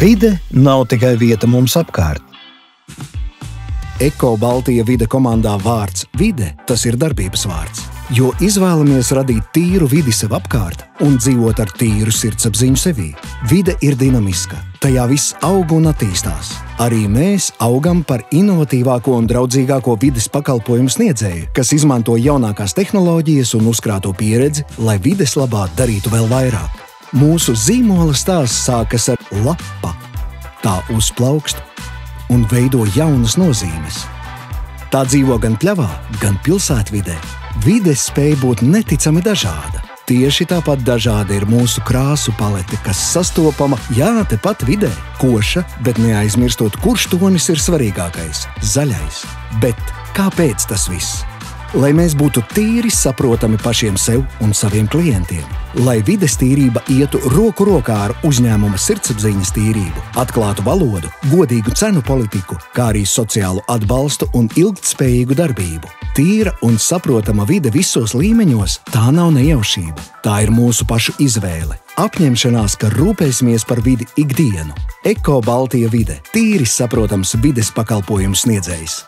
Vide nav tikai vieta mums apkārt. Eko Baltija vide komandā vārds vide, tas ir darbības vārds. Jo izvēlamies radīt tīru vidi sev apkārt un dzīvot ar tīru sirdsapziņu sevī. Vide ir dinamiska, tajā viss aug un attīstās. Arī mēs augam par inovatīvāko un draudzīgāko vides pakalpojumu sniedzēju, kas izmanto jaunākās tehnoloģijas un uzkrāto pieredzi, lai vides labā darītu vēl vairāk. Mūsu zīmola stāsts sākas ar lapa. Tā uzplaukst un veido jaunas nozīmes. Tā dzīvo gan pļavā, gan pilsētvidē. Vide spēj būt neticami dažāda. Tieši tāpat dažāda ir mūsu krāsu palete, kas sastopama, tepat vidē. Koša, bet neaizmirstot, kurš tonis ir svarīgākais – zaļais. Bet kāpēc tas viss? Lai mēs būtu tīri saprotami pašiem sev un saviem klientiem. Lai vides tīrība ietu roku rokā ar uzņēmuma sirdsapziņas tīrību, atklātu valodu, godīgu cenu politiku, kā arī sociālu atbalstu un ilgtspējīgu darbību. Tīra un saprotama vide visos līmeņos – tā nav nejaušība. Tā ir mūsu pašu izvēle. Apņemšanās, ka rūpēsimies par vidi ikdienu. Eko Baltija vide – tīri saprotams vides pakalpojumu sniedzējs.